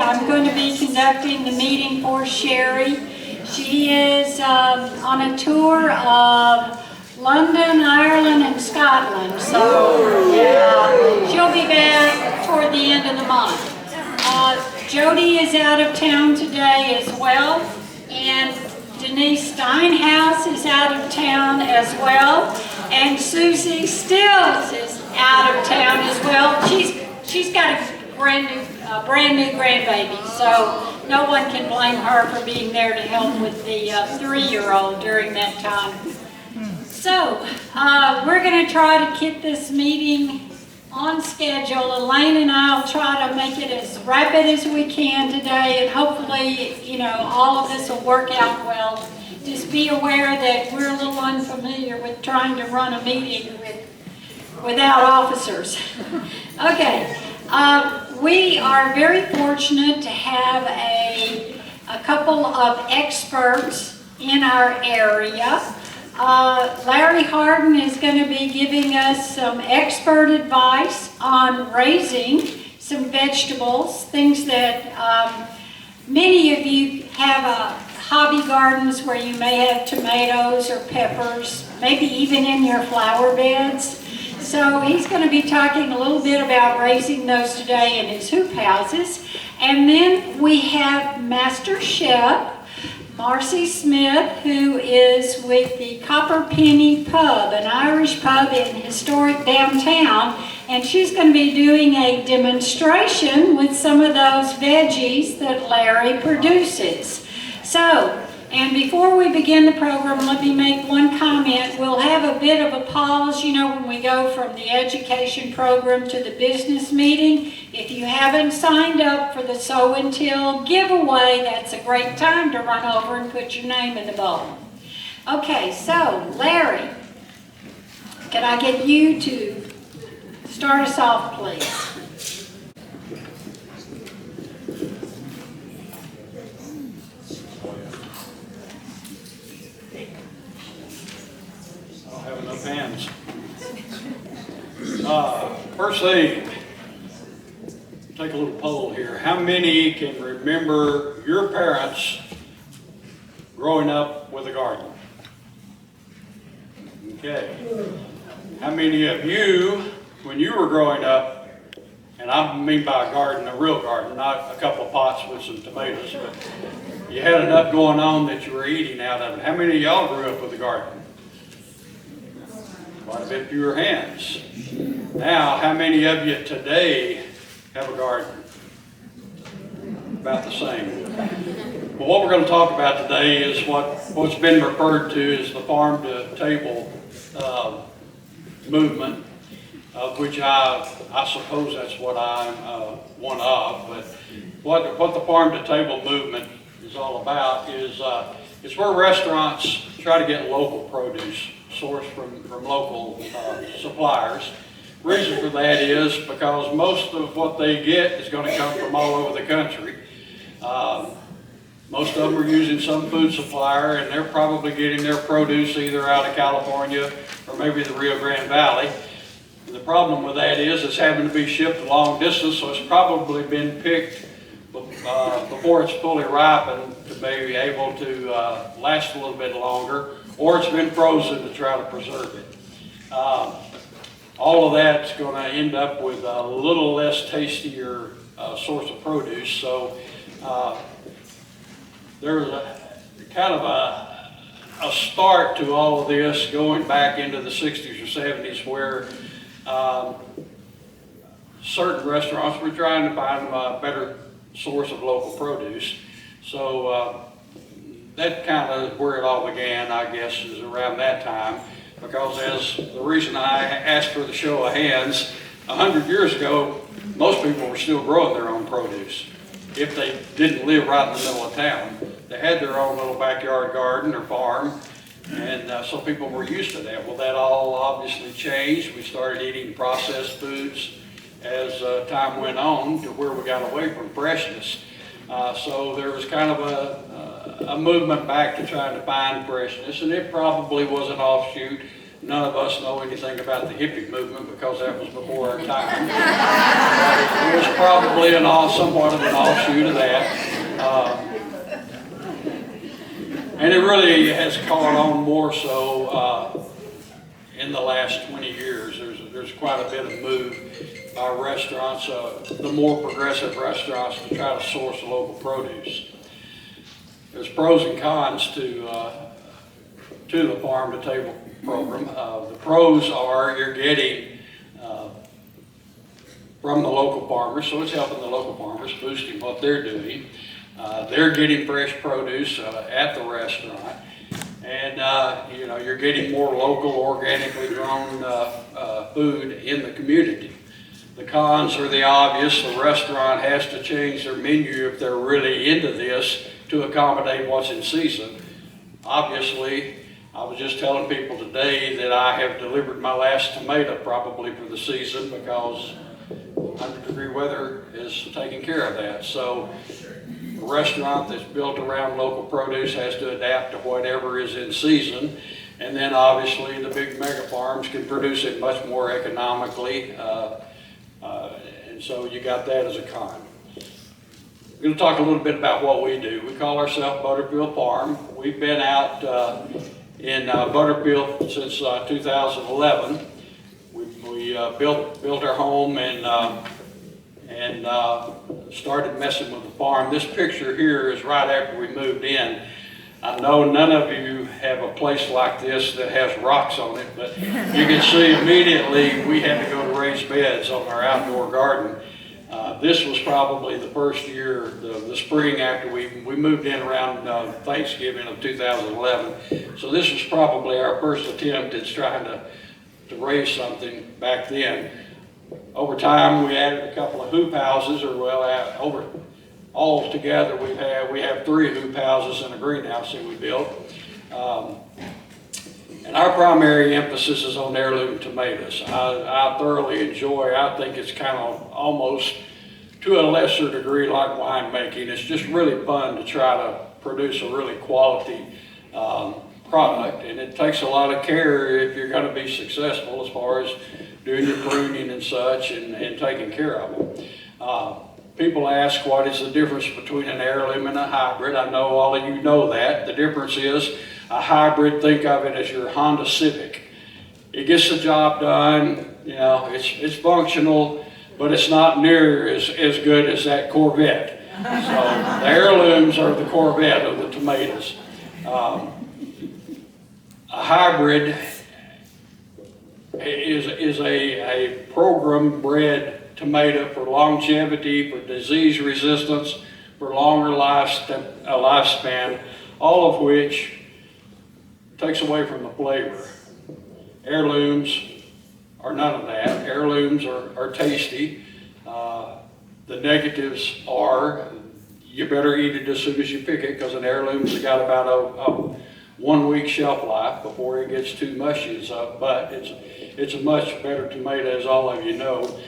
I'm going to be conducting the meeting for Sherry. She is on a tour of London, Ireland, and Scotland. So she'll be back toward the end of the month. Jody is out of town today as well, and Denise Steinhaus is out of town as well, and Susie Stills is out of town as well. She's got a brand new grandbaby, so no one can blame her for being there to help with the 3-year-old during that time. So we're going to try to get this meeting on schedule. Elaine and I will try to make it as rapid as we can today, and hopefully, all of this will work out well. Just be aware that we're a little unfamiliar with trying to run a meeting without officers. Okay, we are very fortunate to have a couple of experts in our area. Larry Harden is going to be giving us some expert advice on raising some vegetables, things that many of you have hobby gardens where you may have tomatoes or peppers, maybe even in your flower beds. So he's going to be talking a little bit about raising those today in his hoop houses. And then we have Master Chef Marcy Smith, who is with the Copper Penny Pub, an Irish pub in historic downtown, and she's going to be doing a demonstration with some of those veggies that Larry produces. So, and before we begin the program, let me make one comment. We'll have a bit of a pause, when we go from the education program to the business meeting. If you haven't signed up for the Sow and Till giveaway, that's a great time to run over and put your name in the bowl. Okay, so Larry, can I get you to start us off, please? Have enough hands. First thing, take a little poll here. How many can remember your parents growing up with a garden? Okay. How many of you, when you were growing up, and I mean by a garden, a real garden, not a couple of pots with some tomatoes, but you had enough going on that you were eating out of it. How many of y'all grew up with a garden? Quite a bit fewer hands. Now, how many of you today have a garden? About the same. Well, what we're going to talk about today is what's been referred to as the farm-to-table movement, of which I suppose that's what I'm one of. But what the farm-to-table movement is all about is it's where restaurants try to get local produce sourced from local suppliers. Reason for that is because most of what they get is going to come from all over the country. Most of them are using some food supplier, and they're probably getting their produce either out of California or maybe the Rio Grande Valley. And the problem with that is it's having to be shipped a long distance, so it's probably been picked before it's fully ripened to be able to last a little bit longer, or it's been frozen to try to preserve it. All of that's going to end up with a little less tastier source of produce. So there's kind of a start to all of this going back into the 60s or 70s where certain restaurants were trying to find a better source of local produce. So that kind of where it all began, I guess, is around that time. Because as the reason I asked for the show of hands, 100 years ago, most people were still growing their own produce. If they didn't live right in the middle of town, they had their own little backyard garden or farm, and so people were used to that. Well, that all obviously changed. We started eating processed foods as time went on to where we got away from freshness. So there was kind of a movement back to trying to find freshness, and it probably was an offshoot none of us know anything about the hippie movement because that was before our time. It was probably somewhat of an offshoot of that. And it really has caught on more so in the last 20 years. There's quite a bit of move by restaurants, the more progressive restaurants, to try to source local produce. There's pros and cons to the farm to table program. The pros are you're getting from the local farmers, so it's helping the local farmers, boosting what they're doing. They're getting fresh produce at the restaurant, and you're getting more local, organically grown food in the community. The cons are the obvious. The restaurant has to change their menu if they're really into this to accommodate what's in season. Obviously, I was just telling people today that I have delivered my last tomato probably for the season because 100-degree weather is taking care of that. So a restaurant that's built around local produce has to adapt to whatever is in season. And then obviously the big mega farms can produce it much more economically. And so you got that as a con. We're going to talk a little bit about what we do. We call ourselves Butterfield Farm. We've been out in Butterfield since 2011. We built our home and started messing with the farm. This picture here is right after we moved in. I know none of you have a place like this that has rocks on it, but you can see immediately we had to go to raised beds on our outdoor garden. This was probably the first year, the spring after we moved in around Thanksgiving of 2011. So this was probably our first attempt at trying to raise something back then. Over time, we added a couple of hoop houses, all together we have 3 hoop houses and a greenhouse that we built. And our primary emphasis is on heirloom tomatoes. I thoroughly enjoy, I think it's kind of almost to a lesser degree like winemaking. It's just really fun to try to produce a really quality product, and it takes a lot of care if you're going to be successful as far as doing your pruning and such and taking care of them. People ask what is the difference between an heirloom and a hybrid. I know all of you know that. The difference is a hybrid, think of it as your Honda Civic. It gets the job done, it's functional, but it's not near as good as that Corvette. So the heirlooms are the Corvette of the tomatoes. A hybrid is a program bred tomato for longevity, for disease resistance, for longer lifespan, all of which takes away from the flavor. Heirlooms are none of that. Heirlooms are tasty. The negatives are you better eat it as soon as you pick it because an heirloom's got about a 1-week shelf life before it gets too mushy and stuff, but it's a much better tomato, as all of you know.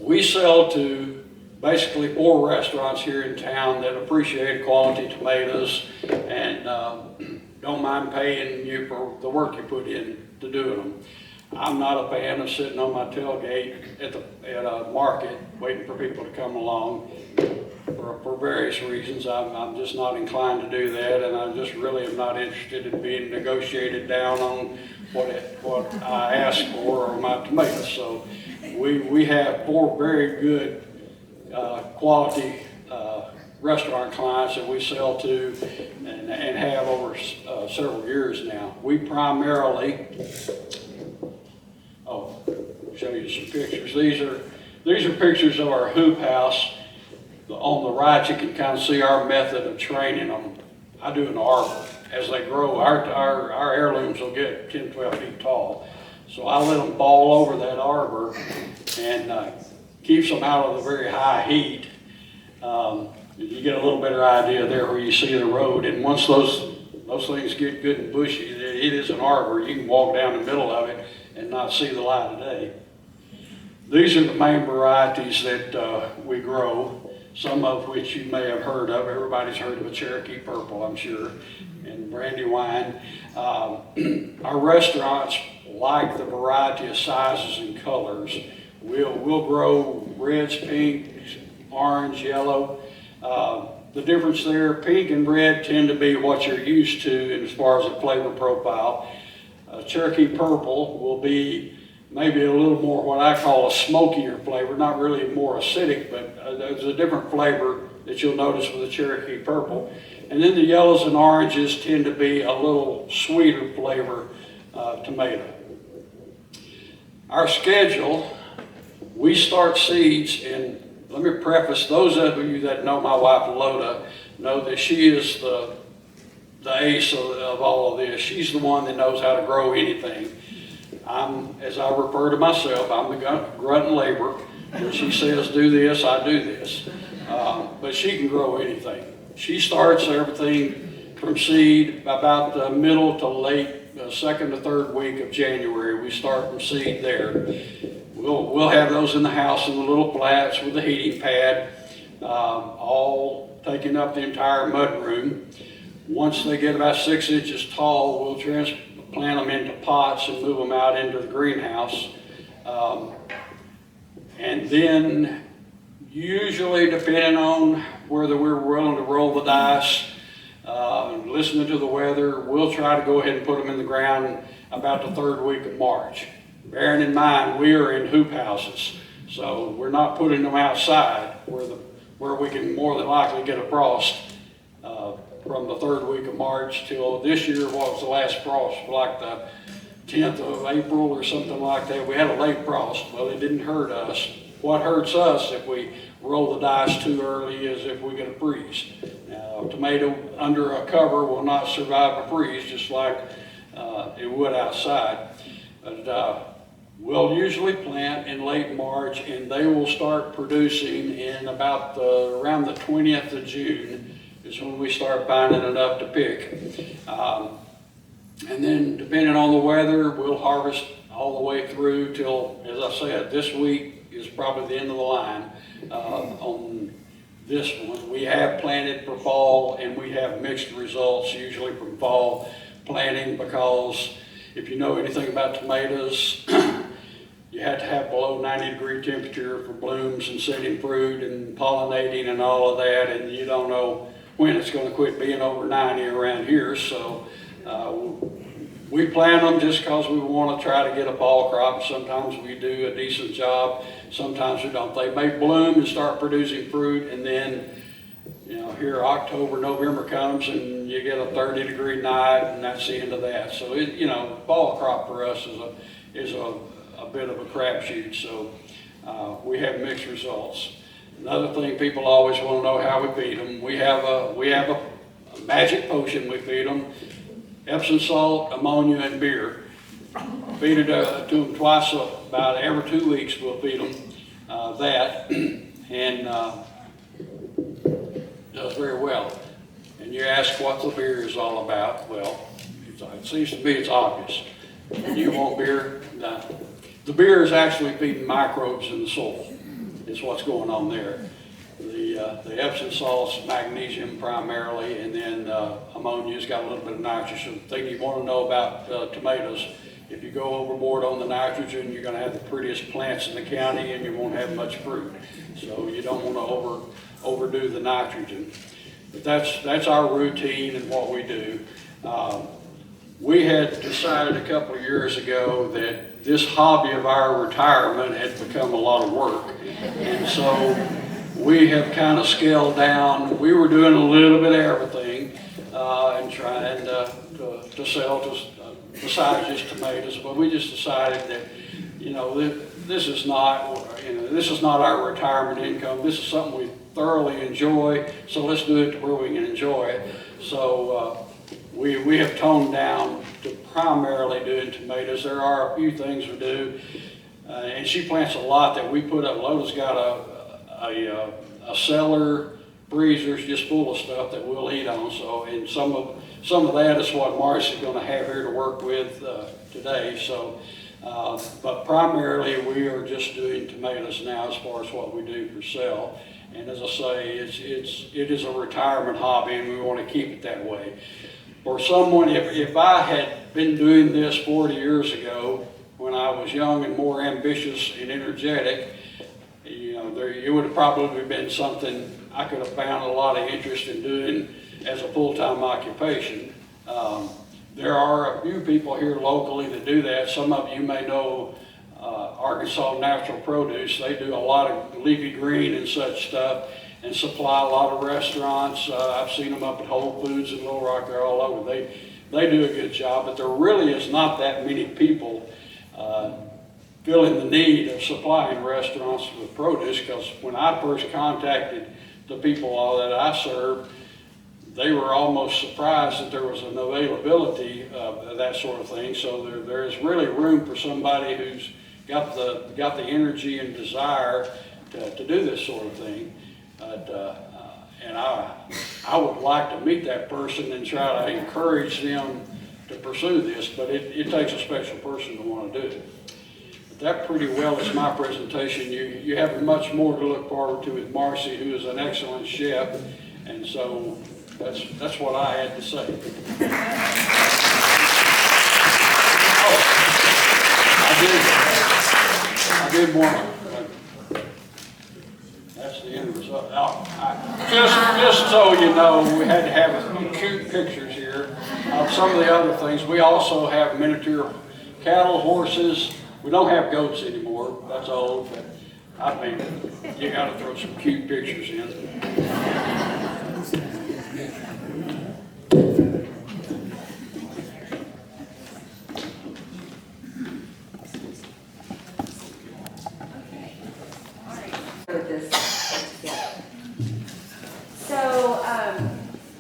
We sell to basically 4 restaurants here in town that appreciate quality tomatoes and don't mind paying you for the work you put in to doing them. I'm not a fan of sitting on my tailgate at a market waiting for people to come along for various reasons. I'm just not inclined to do that, and I just really am not interested in being negotiated down on what I ask for or my tomatoes. So we have 4 very good quality restaurant clients that we sell to and have over several years now. We primarily, show you some pictures. These are pictures of our hoop house. On the right, you can kind of see our method of training them. I do an arbor. As they grow, our heirlooms will get 10, 12 feet tall. So I let them fall over that arbor and keeps them out of the very high heat. You get a little better idea there where you see the road. And once those things get good and bushy, it is an arbor. You can walk down the middle of it and not see the light of day. These are the main varieties that we grow, some of which you may have heard of. Everybody's heard of a Cherokee Purple, I'm sure. and brandy wine. Our restaurants like the variety of sizes and colors. We'll grow reds, pinks, orange, yellow. The difference there, pink and red tend to be what you're used to as far as the flavor profile. Cherokee purple will be maybe a little more what I call a smokier flavor, not really more acidic, but there's a different flavor that you'll notice with the Cherokee purple. And then the yellows and oranges tend to be a little sweeter flavor tomato. Our schedule, we start seeds, and let me preface, those of you that know my wife Loda know that she is the ace of all of this. She's the one that knows how to grow anything. As I refer to myself, I'm the grunt and labor. When she says do this, I do this. But she can grow anything. She starts everything from seed about the middle to late, second to third week of January. We start from seed there. We'll have those in the house in the little flats with the heating pad, all taking up the entire mud room. Once they get about 6 inches tall, we'll transplant them into pots and move them out into the greenhouse. And then usually, depending on whether we're willing to roll the dice, listening to the weather, we'll try to go ahead and put them in the ground about the third week of March. Bearing in mind, we are in hoop houses, so we're not putting them outside where we can more than likely get a frost from the third week of March till this year. What was the last frost? Like the 10th of April or something like that. We had a late frost. Well, it didn't hurt us. What hurts us if we roll the dice too early is if we get a freeze. Now, a tomato under a cover will not survive a freeze, just like it would outside. But we'll usually plant in late March, and they will start producing in about around the 20th of June is when we start finding enough to pick. And then depending on the weather, we'll harvest all the way through till, as I said, this week is probably the end of the line on this one. We have planted for fall, and we have mixed results usually from fall planting, because if you know anything about tomatoes, you have to have below 90-degree temperature for blooms and setting fruit and pollinating and all of that, and you don't know when it's going to quit being over 90 around here. So we plant them just because we want to try to get a fall crop. Sometimes we do a decent job, sometimes we don't. They may bloom and start producing fruit, and then here October, November comes and you get a 30-degree night, and that's the end of that. So fall crop for us is a bit of a crapshoot. So we have mixed results. Another thing people always want to know how we feed them. We have a magic potion we feed them: Epsom salt, ammonia, and beer. Feed it to them twice, about every 2 weeks. We'll feed them that, and does very well. And you ask what the beer is all about. Well, it seems to me it's obvious. You want beer? No. The beer is actually feeding microbes in the soil. Is what's going on there. The Epsom salt's magnesium primarily, and then ammonia's got a little bit of nitrogen. The thing you want to know about tomatoes, if you go overboard on the nitrogen, you're going to have the prettiest plants in the county, and you won't have much fruit. So you don't want to overdo the nitrogen. But that's our routine and what we do. We had decided a couple of years ago that this hobby of our retirement had become a lot of work. And so we have kind of scaled down. We were doing a little bit of everything and trying to sell besides just tomatoes, but we just decided that, this is not our retirement income. This is something we thoroughly enjoy, so let's do it to where we can enjoy it. So we have toned down to primarily doing tomatoes. There are a few things we do, and she plants a lot that we put up. Loda's got a cellar, freezers just full of stuff that we'll eat on. So, and some of that is what Marcy's going to have here to work with today. So, but primarily we are just doing tomatoes now as far as what we do for sale. And as I say, it is a retirement hobby, and we want to keep it that way. for someone, if I had been doing this 40 years ago, when I was young and more ambitious and energetic, you know, it would have probably been something I could have found a lot of interest in doing as a full-time occupation. There are a few people here locally that do that. Some of you may know Arkansas Natural Produce. They do a lot of leafy green and such stuff and supply a lot of restaurants. I've seen them up at Whole Foods in Little Rock. They're all over. They do a good job, but there really is not that many people feeling the need of supplying restaurants with produce, because when I first contacted the people that I serve, they were almost surprised that there was an availability of that sort of thing. So there is really room for somebody who's got the energy and desire to do this sort of thing. And I would like to meet that person and try to encourage them to pursue this, but it takes a special person to want to do it. But that pretty well is my presentation. You have much more to look forward to with Marcy, who is an excellent chef, and so that's what I had to say. I did want to. That's the end result. Just so you know, we had to have a few cute pictures here of some of the other things. We also have miniature cattle, horses. We don't have goats anymore. That's old, but I mean, you got to throw some cute pictures in.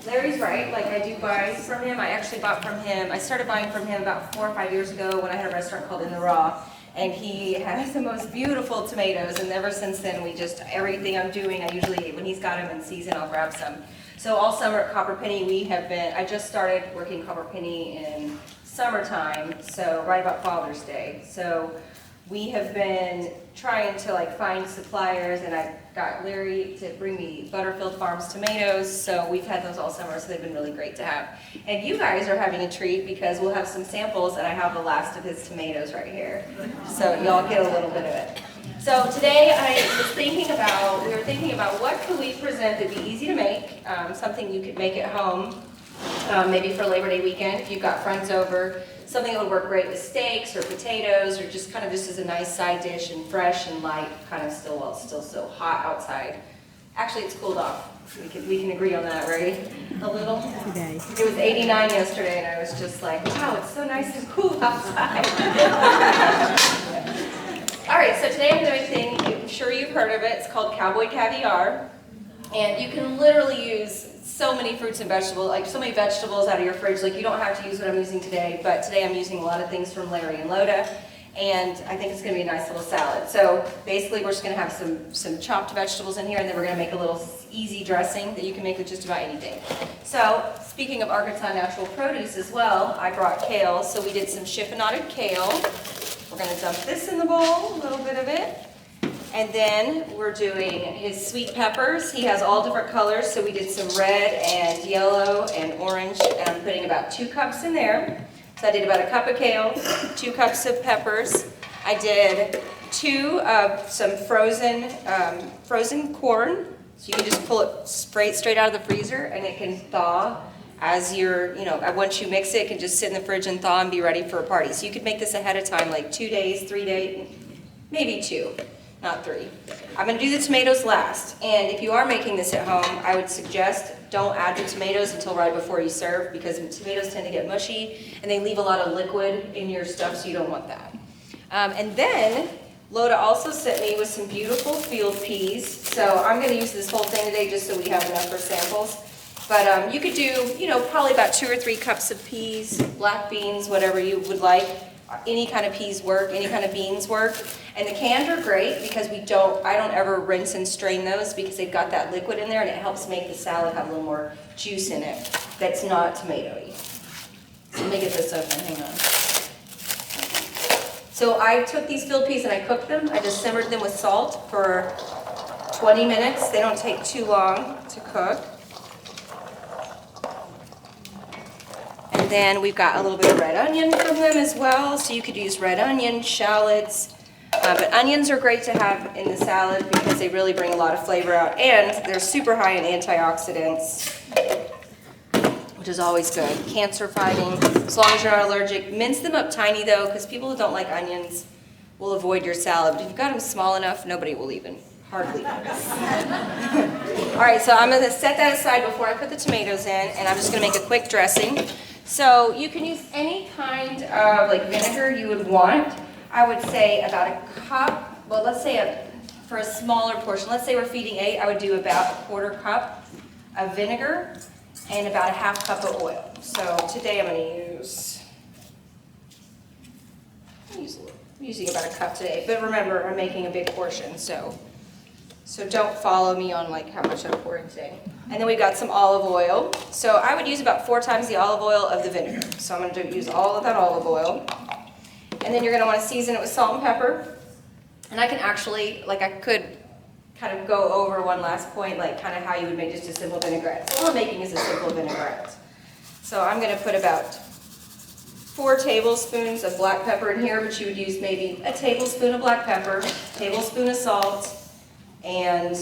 Larry's right, like I do buy from him. I actually bought from him, I started buying from him about 4 or 5 years ago when I had a restaurant called In the Raw, and he has the most beautiful tomatoes, and ever since then we just, everything I'm doing, I usually, when he's got them in season, I'll grab some. So all summer at Copper Penny we have been, I just started working Copper Penny in summertime, so right about Father's Day. So we have been trying to like find suppliers, and I got Larry to bring me Butterfield Farms tomatoes, so we've had those all summer, so they've been really great to have. And you guys are having a treat because we'll have some samples, and I have the last of his tomatoes right here. So y'all get a little bit of it. So today we were thinking about what could we present that'd be easy to make, something you could make at home, maybe for Labor Day weekend if you've got friends over. Something that would work great with steaks or potatoes, or just kind of just as a nice side dish and fresh and light, kind of still, well, it's still so hot outside. Actually, it's cooled off. We can agree on that, right? A little? It was 89 yesterday, and I was just like, wow, it's so nice and cool outside. All right, so today I'm doing a thing, I'm sure you've heard of it. It's called Cowboy Caviar. And you can literally use so many fruits and vegetables, like so many vegetables out of your fridge. Like you don't have to use what I'm using today, but today I'm using a lot of things from Larry and Loda, and I think it's going to be a nice little salad. So basically we're just going to have some chopped vegetables in here, and then we're going to make a little easy dressing that you can make with just about anything. So speaking of Arkansas Natural Produce as well, I brought kale, so we did some chiffonaded kale. We're going to dump this in the bowl, a little bit of it. And then we're doing his sweet peppers. He has all different colors, so we did some red and yellow and orange, and I'm putting about 2 cups in there. So I did about a cup of kale, 2 cups of peppers. I did 2 of some frozen corn. So you can just pull it straight out of the freezer, and it can thaw as you're, once you mix it, it can just sit in the fridge and thaw and be ready for a party. So you could make this ahead of time, like 2 days, 3 days, maybe 2. Not 3. I'm going to do the tomatoes last, and if you are making this at home, I would suggest don't add the tomatoes until right before you serve, because tomatoes tend to get mushy and they leave a lot of liquid in your stuff, so you don't want that. And then Loda also sent me with some beautiful field peas, so I'm going to use this whole thing today just so we have enough for samples. But you could do, probably about 2 or 3 cups of peas, black beans, whatever you would like. Any kind of peas work, any kind of beans work. And the canned are great because I don't ever rinse and strain those because they've got that liquid in there, and it helps make the salad have a little more juice in it that's not tomatoey. So let me get this open, hang on. So I took these field peas and I cooked them. I just simmered them with salt for 20 minutes. They don't take too long to cook. And then we've got a little bit of red onion from them as well. So you could use red onion, shallots. But onions are great to have in the salad because they really bring a lot of flavor out. And they're super high in antioxidants, which is always good. Cancer fighting, as long as you're not allergic. Mince them up tiny though, because people who don't like onions will avoid your salad. But if you've got them small enough, nobody will even hardly notice. All right, so I'm gonna set that aside before I put the tomatoes in, and I'm just gonna make a quick dressing. So you can use any kind of like vinegar you would want. I would say about a cup, well, let's say for a smaller portion, let's say we're feeding 8, I would do about a 1/4 cup of vinegar and about a 1/2 cup of oil. So today I'm using about a cup today, but remember, I'm making a big portion, so don't follow me on like how much I'm pouring today. And then we've got some olive oil. So I would use about 4 times the olive oil of the vinegar. So I'm gonna use all of that olive oil. And then you're gonna wanna season it with salt and pepper. And I can actually, like I could kind of go over one last point, like kind of how you would make just a simple vinaigrette. So all I'm making is a simple vinaigrette. So I'm gonna put about 4 tablespoons of black pepper in here, but you would use maybe a tablespoon of black pepper, tablespoon of salt, and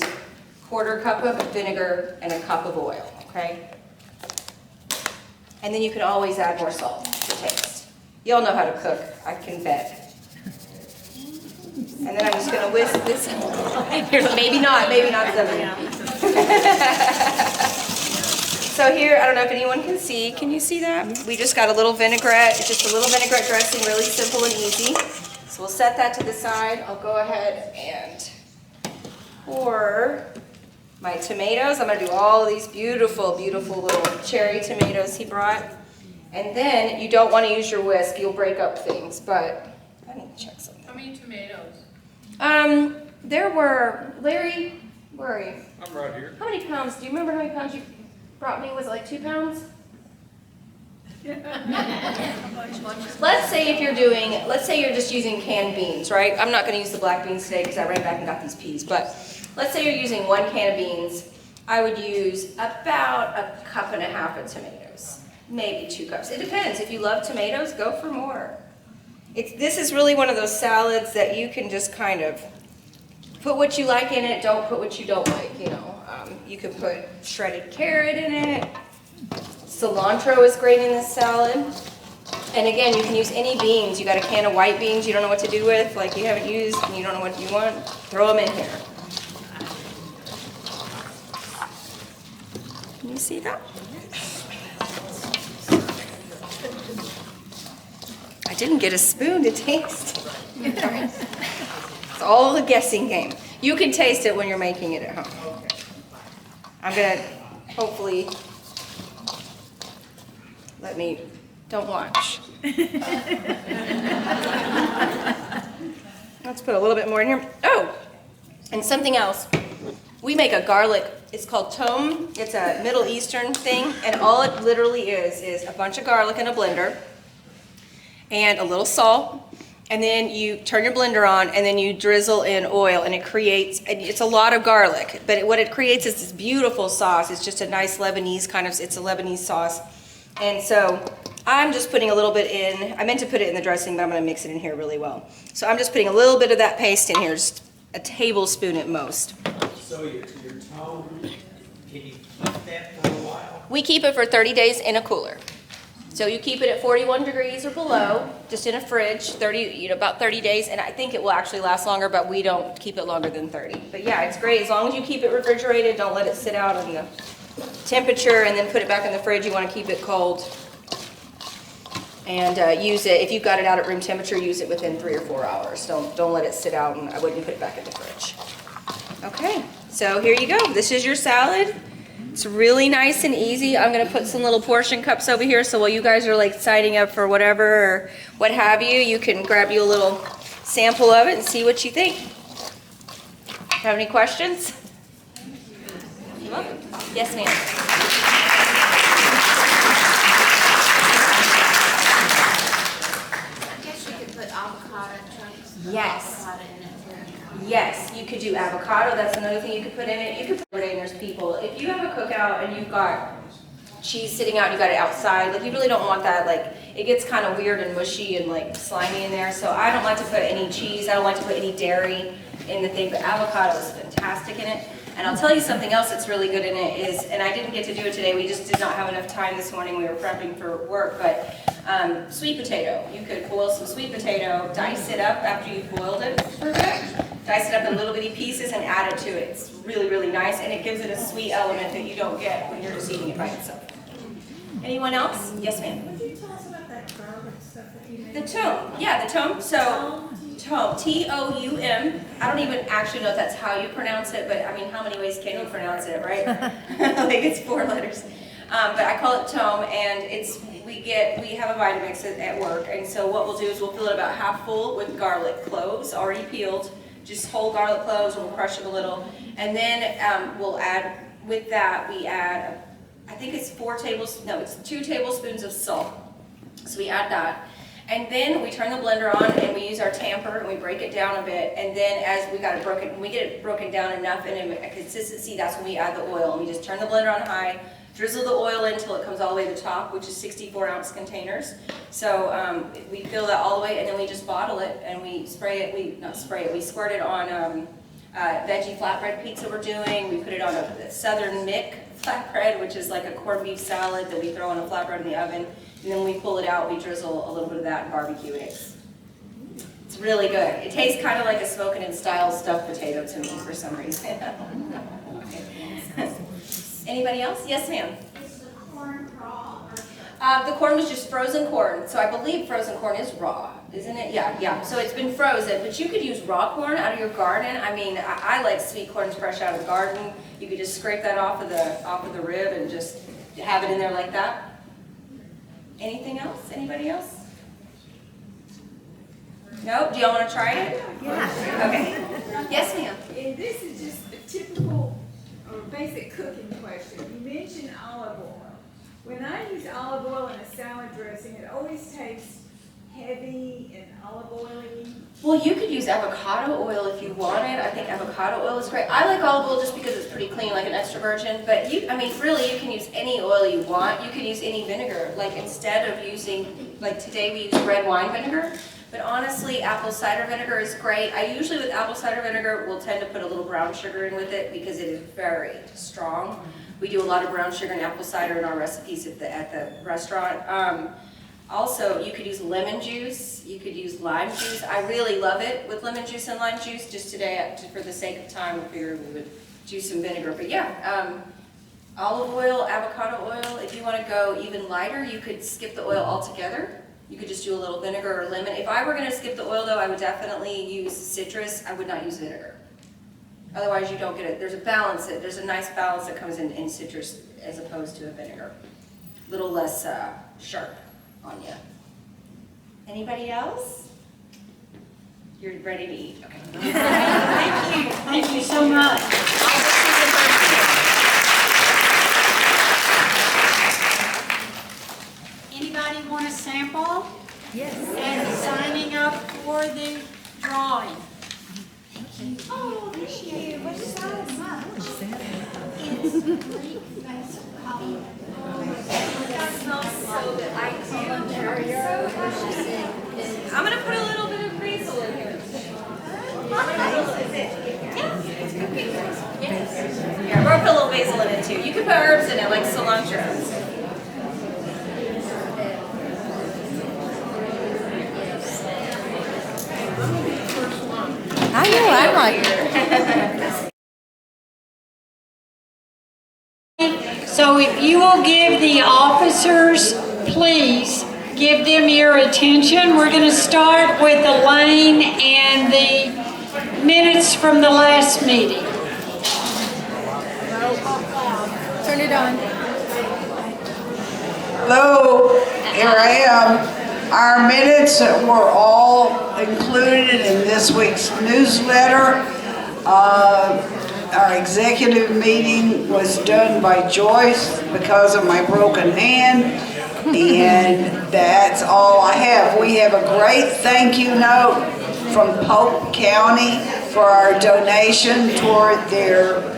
1/4 cup of vinegar and a cup of oil, okay? And then you can always add more salt to taste. You all know how to cook, I can bet. And then I'm just gonna whisk this. Maybe not some of you. So here, I don't know if anyone can see. Can you see that? We just got a little vinaigrette. It's just a little vinaigrette dressing, really simple and easy. So we'll set that to the side. I'll go ahead and pour my tomatoes. I'm gonna do all of these beautiful, beautiful little cherry tomatoes he brought. And then you don't wanna use your whisk. You'll break up things, but I need to check something. How many tomatoes? There were, Larry, where are you? I'm right here. How many pounds? Do you remember how many pounds you brought me? Was it like 2 pounds? Let's say you're just using canned beans, right? I'm not gonna use the black beans today because I ran back and got these peas, but let's say you're using 1 can of beans. I would use about 1.5 cups of tomatoes, maybe 2 cups. It depends. If you love tomatoes, go for more. This is really one of those salads that you can just kind of put what you like in it, don't put what you don't like, you know. You could put shredded carrot in it. Cilantro is great in this salad. And again, you can use any beans. You got a can of white beans you don't know what to do with, like you haven't used and you don't know what you want, throw them in here. Can you see that? I didn't get a spoon to taste. It's all a guessing game. You can taste it when you're making it at home. I'm gonna hopefully don't watch. Let's put a little bit more in here. Oh, and something else. We make a garlic, it's called tom. It's a Middle Eastern thing, and all it literally is a bunch of garlic in a blender and a little salt. And then you turn your blender on and then you drizzle in oil and it's a lot of garlic, but what it creates is this beautiful sauce. It's just a nice Lebanese it's a Lebanese sauce. And so I'm just putting a little bit in. I meant to put it in the dressing, but I'm gonna mix it in here really well. So I'm just putting a little bit of that paste in here, just a tablespoon at most. So your tone, can you keep that for a while? We keep it for 30 days in a cooler. So you keep it at 41 degrees or below, just in a fridge, about 30 days, and I think it will actually last longer, but we don't keep it longer than 30. But yeah, it's great, as long as you keep it refrigerated, don't let it sit out in the temperature and then put it back in the fridge. You want to keep it cold. And use it, if you've got it out at room temperature, use it within 3 or 4 hours. Don't let it sit out, and I wouldn't put it back in the fridge. Okay, so here you go. This is your salad. It's really nice and easy. I'm gonna put some little portion cups over here, so while you guys are like signing up for whatever or what have you, you can grab you a little sample of it and see what you think. Have any questions? You're welcome. Yes, ma'am. Yes. Yes, you could do avocado. That's another thing you could put in it. You could put it in. There's people. If you have a cookout and you've got cheese sitting out, you got it outside. Like you really don't want that. Like it gets kind of weird and mushy and like slimy in there. So I don't like to put any cheese. I don't like to put any dairy in the thing, but avocado is fantastic in it. And I'll tell you something else that's really good in it is, and I didn't get to do it today, we just did not have enough time this morning, we were prepping for work, but sweet potato. You could boil some sweet potato, dice it up after you've boiled it for a bit, dice it up in little bitty pieces and add it to it. It's really, really nice, and it gives it a sweet element that you don't get when you're just eating it by itself. Anyone else? Yes, ma'am. Could you tell us about that garlic stuff that you made? The toum, yeah, the toum. So, toum, T-O-U-M. I don't even actually know if that's how you pronounce it, but I mean, how many ways can you pronounce it, right? Like it's 4 letters. But I call it toum, and we have a Vitamix at work, and so what we'll do is we'll fill it about half full with garlic cloves, already peeled, just whole garlic cloves, and we'll crush them a little, and then we'll add, with that, we add, I think it's 2 tablespoons of salt. So we add that. And then we turn the blender on and we use our tamper and we break it down a bit. And then as we got it broken, when we get it broken down enough and in a consistency, that's when we add the oil. And we just turn the blender on high, drizzle the oil in until it comes all the way to the top, which is 64-ounce containers. So we fill that all the way, and then we just bottle it and we spray it. We squirt it on veggie flatbread pizza we're doing. We put it on a Southern Mick flatbread, which is like a corned beef salad that we throw on a flatbread in the oven. And then when we pull it out, we drizzle a little bit of that in barbecue, and it's really good. It tastes kind of like a smoking in style stuffed potato to me for some reason. Anybody else? Yes, ma'am. Is the corn raw or? The corn was just frozen corn, so I believe frozen corn is raw, isn't it? Yeah. So it's been frozen, but you could use raw corn out of your garden. I mean, I like sweet corn fresh out of the garden. You could just scrape that off of the rib and just have it in there like that. Anything else? Anybody else? No? Do y'all want to try it? Yeah. Okay. Yes, ma'am. And this is just a typical or basic cooking question. You mentioned olive oil. When I use olive oil in a salad dressing, it always tastes heavy and olive oily. Well, you could use avocado oil if you wanted. I think avocado oil is great. I like olive oil just because it's pretty clean, like an extra virgin. But really, you can use any oil you want. You can use any vinegar. Like instead of using, like today we use red wine vinegar. But honestly, apple cider vinegar is great. I usually with apple cider vinegar will tend to put a little brown sugar in with it because it is very strong. We do a lot of brown sugar and apple cider in our recipes at the restaurant. Also, you could use lemon juice, you could use lime juice. I really love it with lemon juice and lime juice. Just today, for the sake of time, we figured we would do some vinegar. But yeah, olive oil, avocado oil. If you want to go even lighter, you could skip the oil altogether. You could just do a little vinegar or lemon. If I were going to skip the oil though, I would definitely use citrus. I would not use vinegar. Otherwise, you don't get it. There's a nice balance that comes in citrus as opposed to a vinegar. A little less sharp on you. Anybody else? You're ready to eat. Okay. Thank you. Thank you so much. Anybody want a sample? Yes. And signing up for the drawing. Oh, thank you. What's so much? I'm going to put a little bit of basil in here. Yeah, we're going to put a little basil in it too. You can put herbs in it like cilantro. I know, I'm like, So if you will give the officers, please give them your attention. We're going to start with Elaine and the minutes from the last meeting. turn it on. Hello, here I am. Our minutes were all included in this week's newsletter. Our executive meeting was done by Joyce because of my broken hand, and that's all I have. We have a great thank you note from Polk County for our donation toward their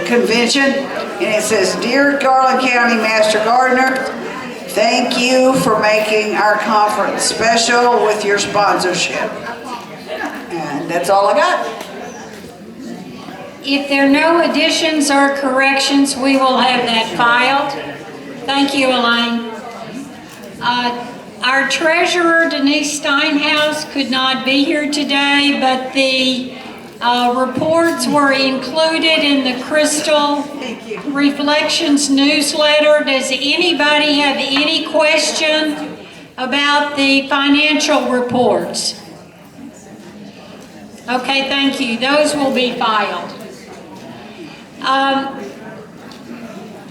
convention, and it says, "Dear Garland County Master Gardener, thank you for making our conference special with your sponsorship." And that's all I got. If there are no additions or corrections, we will have that filed. Thank you, Elaine. Our treasurer, Denise Steinhaus, could not be here today, but the reports were included in the Crystal Reflections newsletter. Does anybody have any question about the financial reports? Okay, thank you. Those will be filed.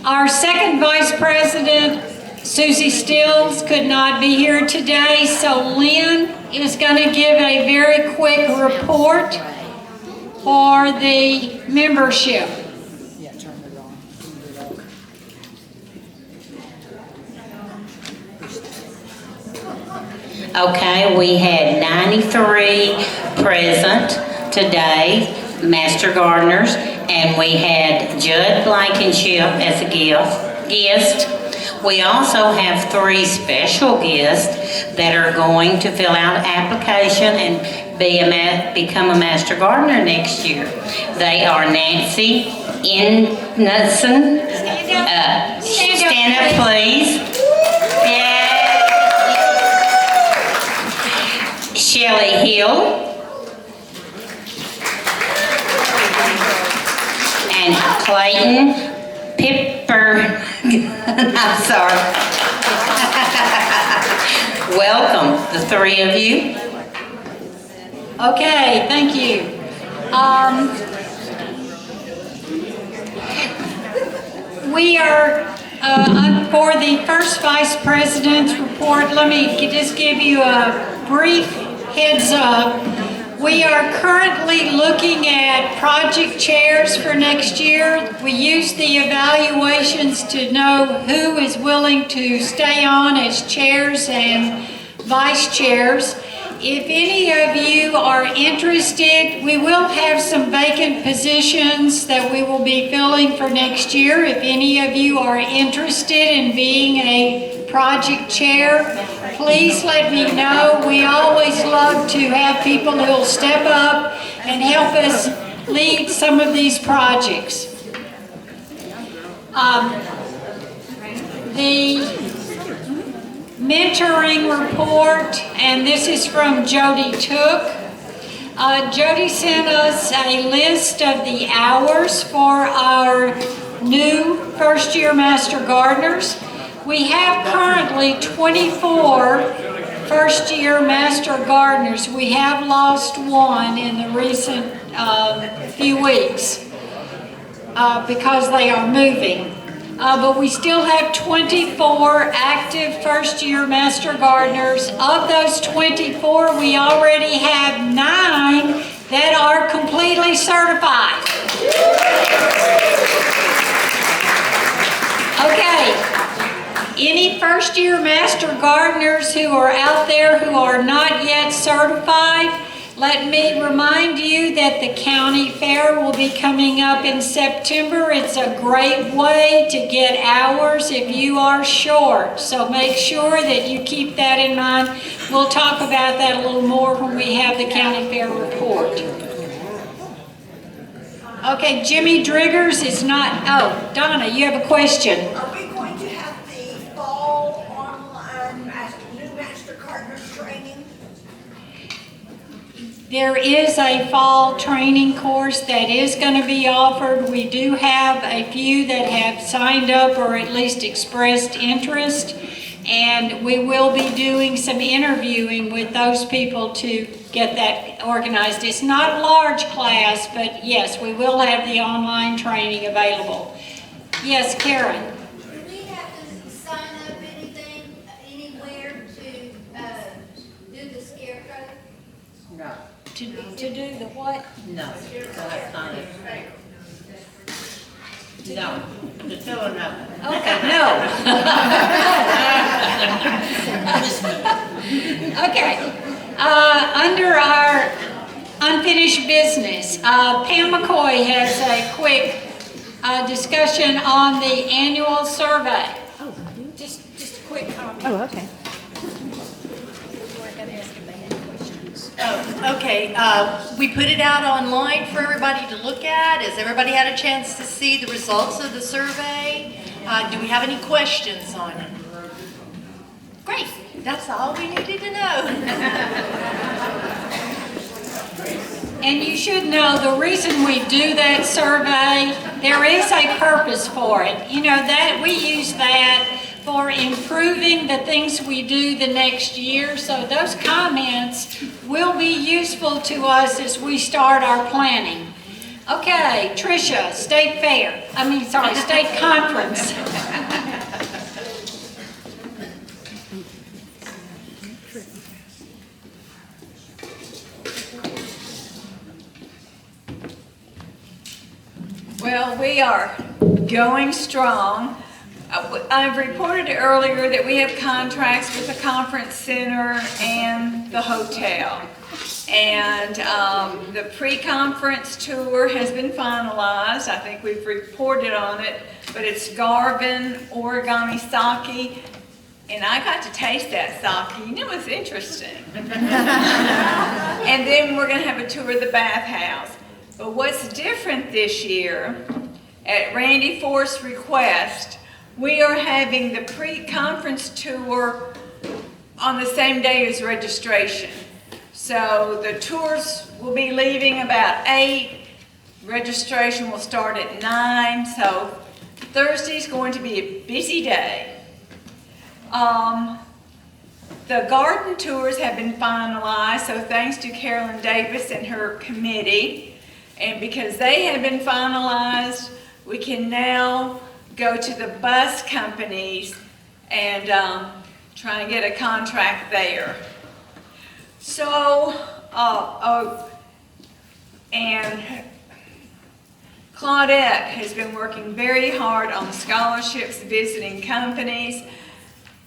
Our second vice president, Susie Stills, could not be here today, so Lynn is going to give a very quick report for the membership. Okay, we had 93 present today, Master Gardeners, and we had Judd Blankenship as a guest. We also have 3 special guests that are going to fill out an application and become a Master Gardener next year. They are Nancy Innocent. Stand up, please. Yeah. Shelley Hill. And Clayton Pipper. I'm sorry. Welcome, the 3 of you. Okay, thank you. We are, for the first vice president's report, let me just give you a brief heads up. We are currently looking at project chairs for next year. We use the evaluations to know who is willing to stay on as chairs and vice chairs. If any of you are interested, we will have some vacant positions that we will be filling for next year. If any of you are interested in being a project chair, please let me know. We always love to have people who will step up and help us lead some of these projects. The mentoring report, and this is from Jody Took. Jody sent us a list of the hours for our new first-year Master Gardeners. We have currently 24 first-year Master Gardeners. We have lost one in the recent few weeks because they are moving. But we still have 24 active first-year Master Gardeners. Of those 24, we already have 9 that are completely certified. Okay. Any first-year Master Gardeners who are out there who are not yet certified, let me remind you that the county fair will be coming up in September. It's a great way to get hours if you are short. So make sure that you keep that in mind. We'll talk about that a little more when we have the county fair report. Okay, Jimmy Driggers is not, oh, Donna, you have a question. Are we going to have the fall online new Master Gardener training? There is a fall training course that is going to be offered. We do have a few that have signed up or at least expressed interest, and we will be doing some interviewing with those people to get that organized. It's not a large class, but yes, we will have the online training available. Yes, Karen? Do we have to sign up anywhere to do the scarecrow? No. To do the what? No. That's not it. No. To fill it up. Okay, no. unfinished business. Pam McCoy has a quick discussion on the annual survey. Just a quick comment. Oh, okay. Oh, okay. We put it out online for everybody to look at. Has everybody had a chance to see the results of the survey? Do we have any questions on it? Great. That's all we needed to know. And you should know the reason we do that survey, there is a purpose for it. You know, that we use that for improving the things we do the next year. So those comments will be useful to us as we start our planning. Okay, Tricia, state conference. Well, we are going strong. I've reported earlier that we have contracts with the conference center and the hotel. And the pre-conference tour has been finalized. I think we've reported on it, but it's Garland, origami sake. And I got to taste that sake, and it was interesting. And then we're gonna have a tour of the bathhouse. But what's different this year, at Randy Forrest's request, we are having the pre-conference tour on the same day as registration. So the tours will be leaving about 8, registration will start at 9, so Thursday's going to be a busy day. The garden tours have been finalized, so thanks to Carolyn Davis and her committee. And because they have been finalized, we can now go to the bus companies and try and get a contract there. So, and Claudette has been working very hard on scholarships, visiting companies,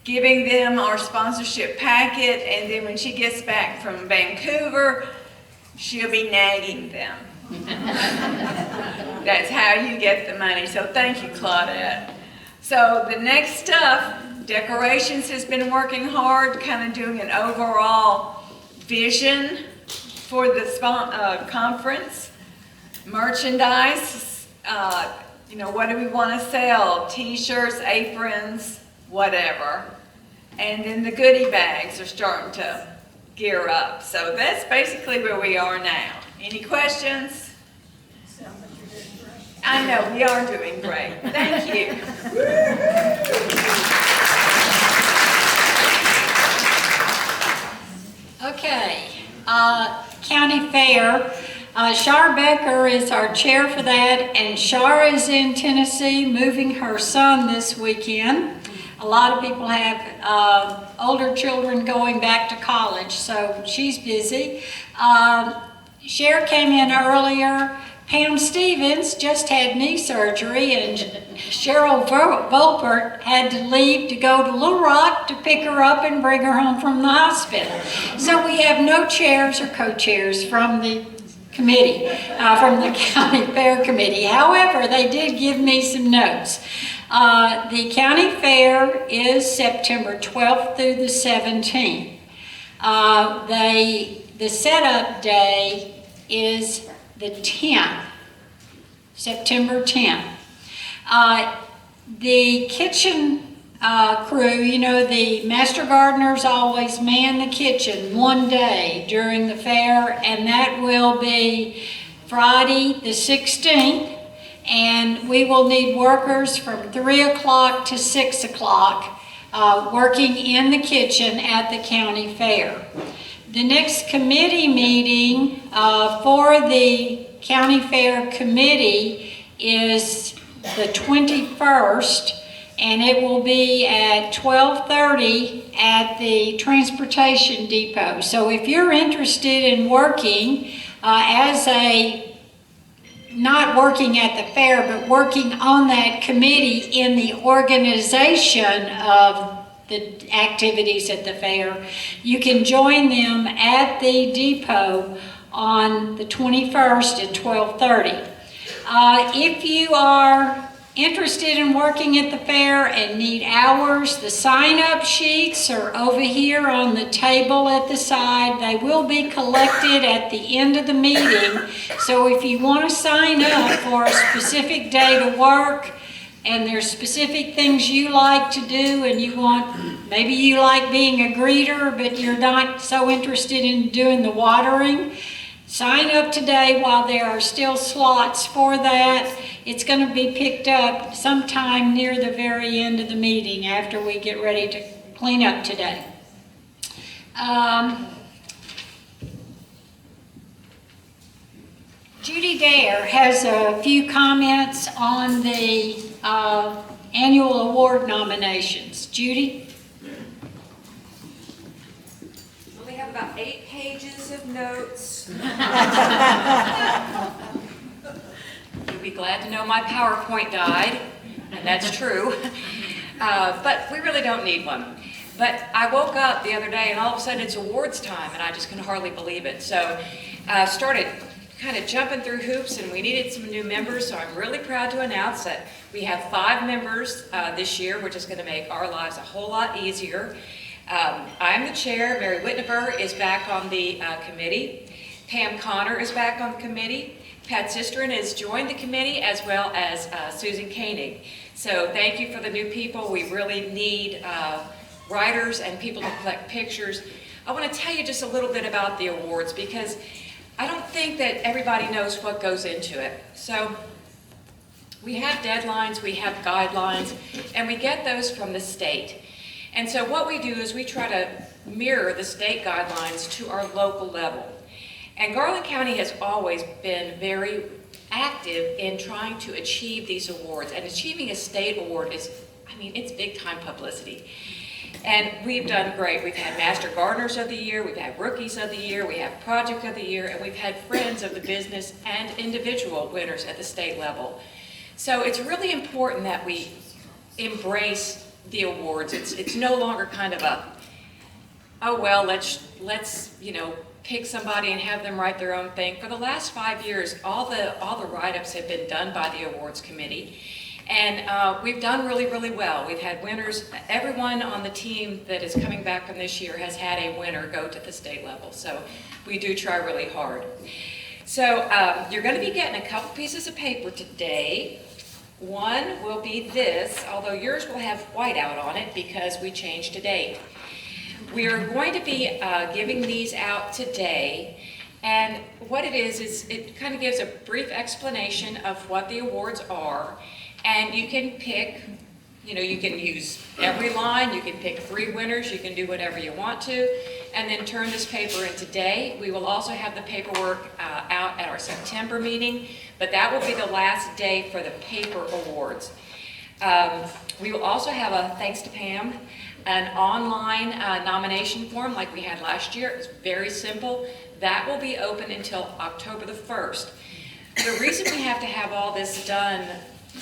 giving them our sponsorship packet, and then when she gets back from Vancouver, she'll be nagging them. That's how you get the money. So thank you, Claudette. So the next stuff, decorations has been working hard, kind of doing an overall vision for the conference. Merchandise, you know, what do we want to sell? T-shirts, aprons, whatever. And then the goodie bags are starting to gear up. So that's basically where we are now. Any questions? I know, we are doing great. Thank you. Okay, County Fair. Shar Becker is our chair for that, and Shar is in Tennessee moving her son this weekend. A lot of people have older children going back to college, so she's busy. Cher came in earlier. Pam Stevens just had knee surgery, and Cheryl Volpert had to leave to go to Little Rock to pick her up and bring her home from the hospital. So we have no chairs or co-chairs from the committee, from the County Fair Committee. However, they did give me some notes. The County Fair is September 12th through the 17th. The setup day is the 10th, September 10th. The kitchen crew, you know, the master gardeners always man the kitchen one day during the fair, and that will be Friday the 16th, and we will need workers from 3 o'clock to 6 o'clock working in the kitchen at the county fair. The next committee meeting for the County Fair Committee is the 21st, and it will be at 12:30 at the Transportation Depot. So if you're interested in working not working at the fair, but working on that committee in the organization of the activities at the fair, you can join them at the depot on the 21st at 12:30. If you are interested in working at the fair and need hours, the sign-up sheets are over here on the table at the side. They will be collected at the end of the meeting. So if you want to sign up for a specific day to work, and there's specific things you like to do, and you want, maybe you like being a greeter, but you're not so interested in doing the watering, sign up today while there are still slots for that. It's going to be picked up sometime near the very end of the meeting after we get ready to clean up today. Judy Dare has a few comments on the annual award nominations. Judy? We have about 8 pages of notes. You'll be glad to know my PowerPoint died, and that's true. But we really don't need one. But I woke up the other day and all of a sudden it's awards time and I just can hardly believe it. So I started kind of jumping through hoops and we needed some new members, so I'm really proud to announce that we have 5 members this year, which is going to make our lives a whole lot easier. I'm the chair. Mary Whitnever is back on the committee. Pam Connor is back on the committee. Pat Sistren has joined the committee, as well as Susan Koenig. So thank you for the new people. We really need writers and people to collect pictures. I want to tell you just a little bit about the awards because I don't think that everybody knows what goes into it. So we have deadlines, we have guidelines, and we get those from the state. And so what we do is we try to mirror the state guidelines to our local level. And Garland County has always been very active in trying to achieve these awards. And achieving a state award is, I mean, it's big time publicity. And we've done great. We've had Master Gardeners of the Year, we've had Rookies of the Year, we have Project of the Year, and we've had Friends of the Business and individual winners at the state level. So it's really important that we embrace the awards. It's no longer kind of a, oh well, let's pick somebody and have them write their own thing. For the last 5 years, all the write-ups have been done by the awards committee. And we've done really, really well. We've had winners. Everyone on the team that is coming back from this year has had a winner go to the state level. So we do try really hard. So you're going to be getting a couple pieces of paper today. One will be this, although yours will have white out on it because we changed a date. We are going to be giving these out today. And what it is it kind of gives a brief explanation of what the awards are. And you can pick, you can use every line, you can pick 3 winners, you can do whatever you want to, and then turn this paper in today. We will also have the paperwork out at our September meeting, but that will be the last day for the paper awards. We will also have thanks to Pam, an online nomination form like we had last year. It's very simple. That will be open until October the 1st. The reason we have to have all this done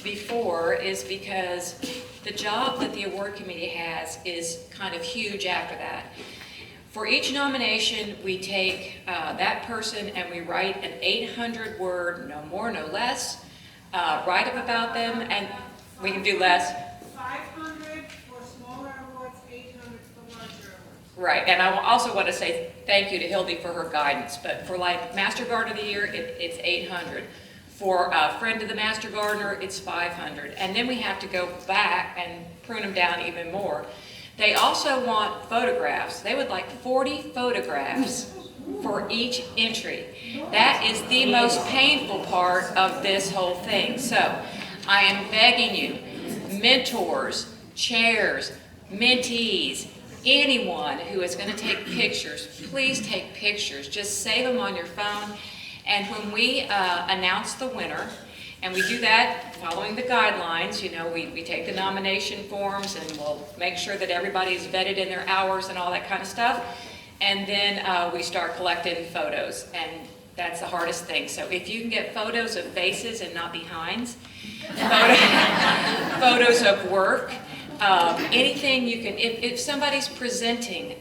before is because the job that the award committee has is kind of huge after that. For each nomination, we take that person and we write an 800-word, no more, no less, write-up about them, and we can do less. 500 for smaller awards, 800 for larger awards. Right, and I also want to say thank you to Hildy for her guidance, but for like Master Gardener of the Year, it's 800. For a Friend of the Master Gardener, it's 500. And then we have to go back and prune them down even more. They also want photographs. They would like 40 photographs for each entry. That is the most painful part of this whole thing. So I am begging you, mentors, chairs, mentees, anyone who is going to take pictures, please take pictures. Just save them on your phone. And when we announce the winner, and we do that following the guidelines, we take the nomination forms and we'll make sure that everybody's vetted in their hours and all that kind of stuff. And then we start collecting photos, and that's the hardest thing. So if you can get photos of faces and not behinds, photos of work, Anything you can, if somebody's presenting,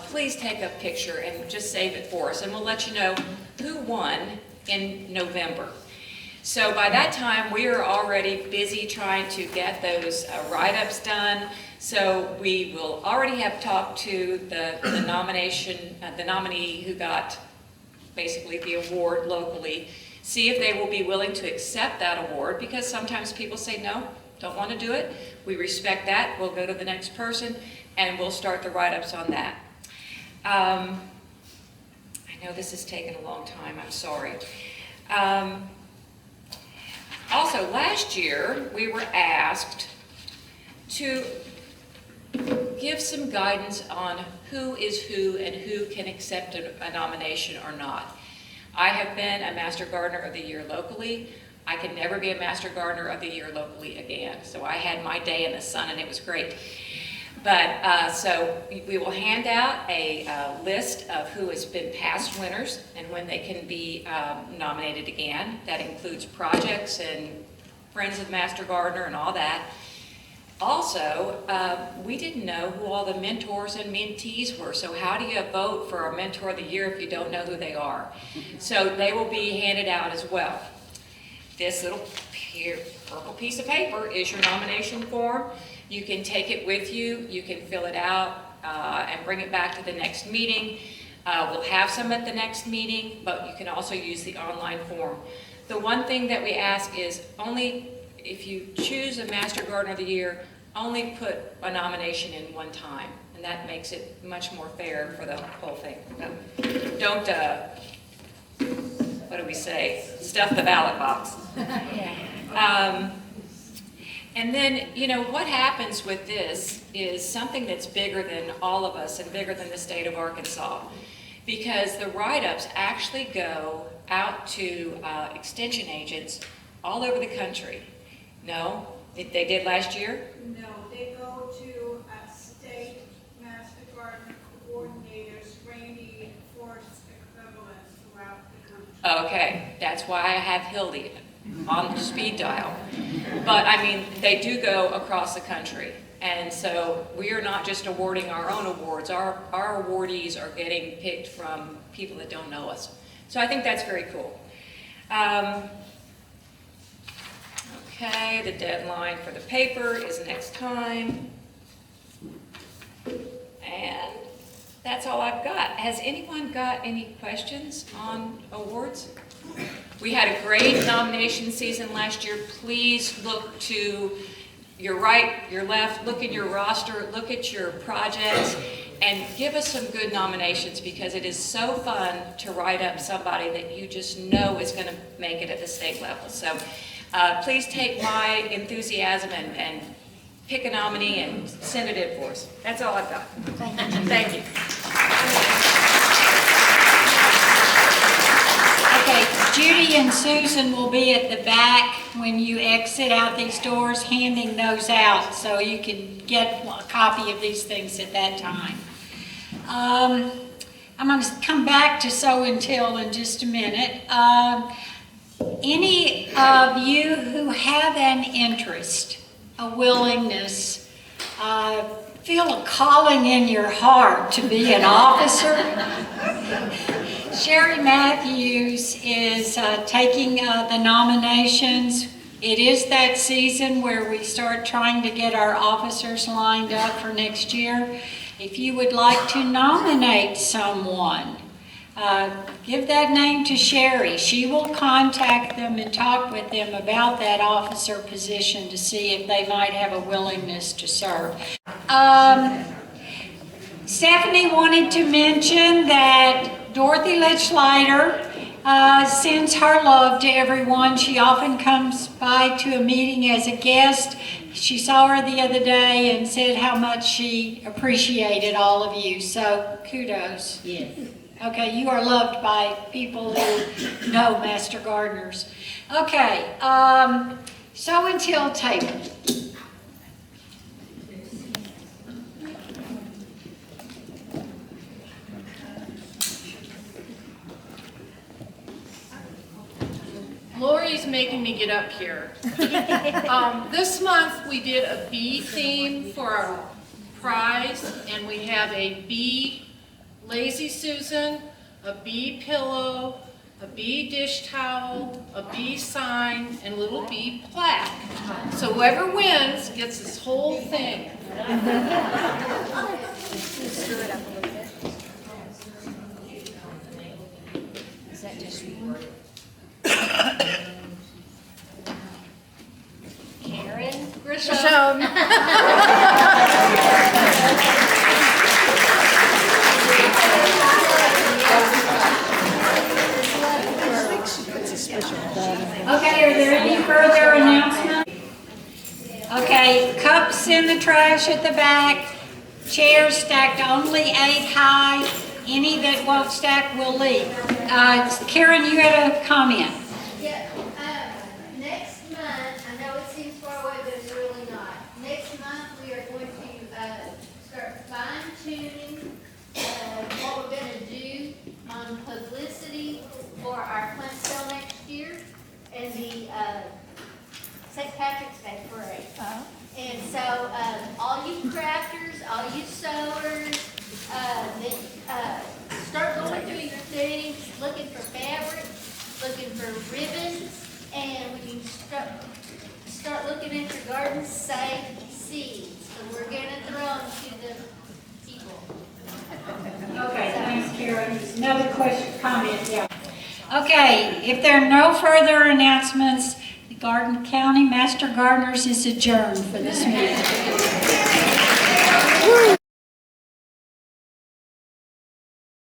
please take a picture and just save it for us, and we'll let you know who won in November. So by that time, we are already busy trying to get those write-ups done. So we will already have talked to the nomination, the nominee who got basically the award locally, see if they will be willing to accept that award, because sometimes people say no, don't want to do it. We respect that. We'll go to the next person and we'll start the write-ups on that. I know this has taken a long time, I'm sorry. Also, last year we were asked to give some guidance on who is who and who can accept a nomination or not. I have been a Master Gardener of the Year locally. I can never be a Master Gardener of the Year locally again. So I had my day in the sun and it was great. But so we will hand out a list of who has been past winners and when they can be nominated again. That includes projects and Friends of Master Gardener and all that. Also, we didn't know who all the mentors and mentees were, so how do you vote for a Mentor of the Year if you don't know who they are? So they will be handed out as well. This little purple piece of paper is your nomination form. You can take it with you, you can fill it out and bring it back to the next meeting. We'll have some at the next meeting, but you can also use the online form. The one thing that we ask is only if you choose a Master Gardener of the Year, only put a nomination in one time, and that makes it much more fair for the whole thing. Don't what do we say, stuff the ballot box. And then, you know, what happens with this is something that's bigger than all of us and bigger than the state of Arkansas, because the write-ups actually go out to extension agents all over the country. No? They did last year? No, they go to state Master Gardener coordinators, Randy Force equivalents throughout the country. Okay, that's why I have Hildy on the speed dial. But I mean, they do go across the country. And so we are not just awarding our own awards. Our awardees are getting picked from people that don't know us. So I think that's very cool. Okay, the deadline for the paper is next time. And that's all I've got. Has anyone got any questions on awards? We had a great nomination season last year. Please look to your right, your left, look at your roster, look at your projects, and give us some good nominations, because it is so fun to write up somebody that you just know is going to make it at the state level. So please take my enthusiasm and pick a nominee and send it in for us. That's all I've got. Thank you. Okay, Judy and Susan will be at the back when you exit out these doors, handing those out, so you can get a copy of these things at that time. I'm going to come back to Sow and Till in just a minute. Any of you who have an interest, a willingness, feel a calling in your heart to be an officer, Sherry Matthews is taking the nominations. It is that season where we start trying to get our officers lined up for next year. If you would like to nominate someone, give that name to Sherry. She will contact them and talk with them about that officer position to see if they might have a willingness to serve. Stephanie wanted to mention that Dorothy Litchlider sends her love to everyone. She often comes by to a meeting as a guest. She saw her the other day and said how much she appreciated all of you. So kudos. Yes. Okay, you are loved by people who know Master Gardeners. Okay, Sow and Till table. Lori everybody's making me get up here. This month, we did a bee theme for our prize, and we have a bee Lazy Susan, a bee pillow, a bee dish towel, a bee sign, and a little bee plaque. So whoever wins gets this whole thing. Stir it up a little bit. Is that just Karen? Grisham. Okay, are there any further announcements? Okay, cups in the trash at the back, chairs stacked only 8 high. Any that won't stack will leave. Karen, you had a comment. Yeah, next month, I know it seems far away, but it's really not. Next month, we are going to start fine tuning what we're gonna do on publicity for our plant sale next year and the St. Patrick's Day parade. And so, all you crafters, all you sewers, start going through your things, looking for fabric, looking for ribbons, and when you start looking at your garden, save seeds. So we're gonna throw them to the people. Okay, thanks, Karen. Another question, comment, yeah. Okay, if there are no further announcements, the Garden County Master Gardeners is adjourned for this meeting.